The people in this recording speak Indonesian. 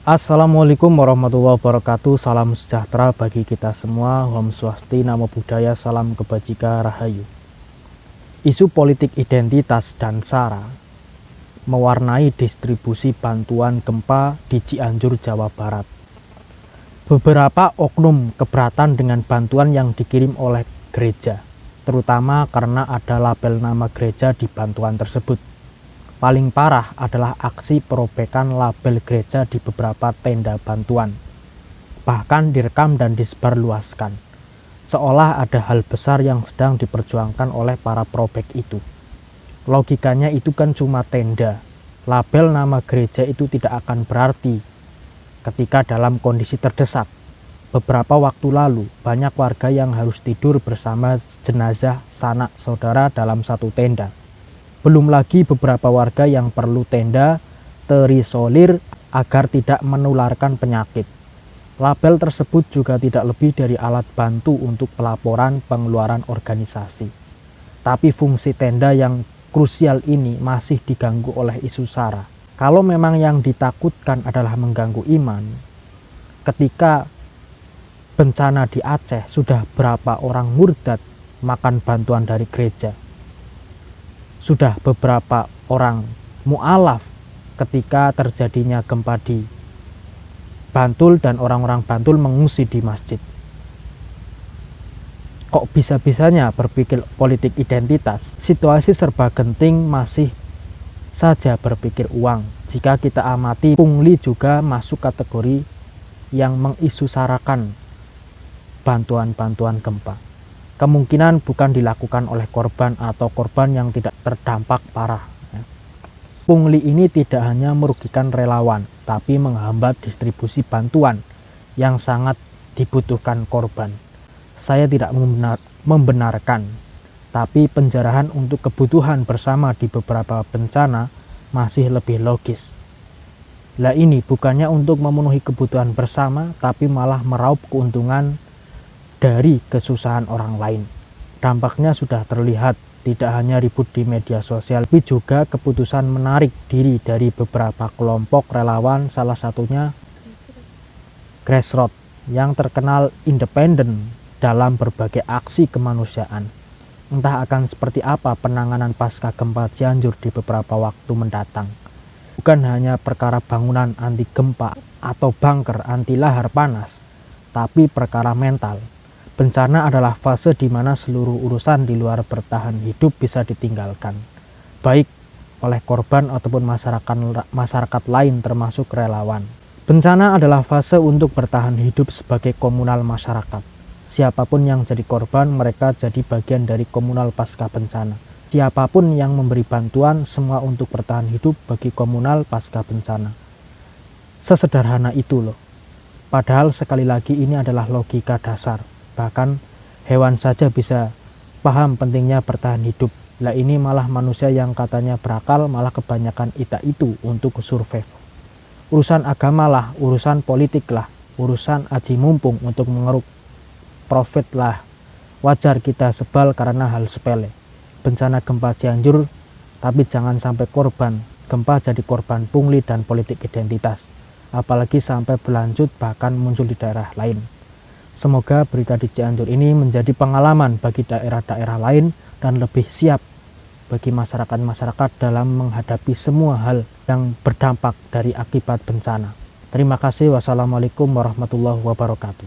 Assalamualaikum warahmatullahi wabarakatuh. Salam sejahtera bagi kita semua. Om Swasti, Namo Buddhaya, salam kebajikan, rahayu. Isu politik identitas dan SARA mewarnai distribusi bantuan gempa di Cianjur, Jawa Barat. Beberapa oknum keberatan dengan bantuan yang dikirim oleh gereja, terutama karena ada label nama gereja di bantuan tersebut. Paling parah adalah aksi perobekan label gereja di beberapa tenda bantuan. Bahkan direkam dan disebarluaskan, seolah ada hal besar yang sedang diperjuangkan oleh para perobek itu. Logikanya itu kan cuma tenda. Label nama gereja itu tidak akan berarti ketika dalam kondisi terdesak. Beberapa waktu lalu, banyak warga yang harus tidur bersama jenazah sanak saudara dalam satu tenda. Belum lagi beberapa warga yang perlu tenda terisolir agar tidak menularkan penyakit. Label tersebut juga tidak lebih dari alat bantu untuk pelaporan pengeluaran organisasi. Tapi fungsi tenda yang krusial ini masih diganggu oleh isu SARA. Kalau memang yang ditakutkan adalah mengganggu iman, ketika bencana di Aceh sudah berapa orang murtad makan bantuan dari gereja. Sudah beberapa orang mu'alaf ketika terjadinya gempa di Bantul dan orang-orang Bantul mengungsi di masjid. Kok bisa-bisanya berpikir politik identitas? Situasi serba genting masih saja berpikir uang. Jika kita amati, pungli juga masuk kategori yang mengisusarakan bantuan-bantuan gempa. Kemungkinan bukan dilakukan oleh korban atau korban yang tidak terdampak parah. Pungli ini tidak hanya merugikan relawan, tapi menghambat distribusi bantuan yang sangat dibutuhkan korban. Saya tidak membenarkan, tapi penjarahan untuk kebutuhan bersama di beberapa bencana masih lebih logis. Lah ini bukannya untuk memenuhi kebutuhan bersama, tapi malah meraup keuntungan dari kesusahan orang lain. Dampaknya sudah terlihat, tidak hanya ribut di media sosial, tapi juga keputusan menarik diri dari beberapa kelompok relawan, salah satunya Grassroots, yang terkenal independen dalam berbagai aksi kemanusiaan. Entah akan seperti apa penanganan pasca gempa Cianjur di beberapa waktu mendatang. Bukan hanya perkara bangunan anti gempa atau bunker anti lahar panas, tapi perkara mental. Bencana adalah fase di mana seluruh urusan di luar bertahan hidup bisa ditinggalkan, baik oleh korban ataupun masyarakat lain termasuk relawan. Bencana adalah fase untuk bertahan hidup sebagai komunal masyarakat. Siapapun yang jadi korban, mereka jadi bagian dari komunal pasca bencana. Siapapun yang memberi bantuan, semua untuk bertahan hidup bagi komunal pasca bencana. Sesederhana itu loh. Padahal sekali lagi ini adalah logika dasar. Bahkan hewan saja bisa paham pentingnya bertahan hidup. Lah ini malah manusia yang katanya berakal malah kebanyakan itu untuk survive. Urusan agama lah, urusan politik lah, urusan aji mumpung untuk mengeruk profit lah. Wajar kita sebal karena hal sepele. Bencana gempa Cianjur, tapi jangan sampai korban gempa jadi korban pungli dan politik identitas. Apalagi sampai berlanjut bahkan muncul di daerah lain. Semoga berita di Cianjur ini menjadi pengalaman bagi daerah-daerah lain dan lebih siap bagi masyarakat-masyarakat dalam menghadapi semua hal yang berdampak dari akibat bencana. Terima kasih. Wassalamualaikum warahmatullahi wabarakatuh.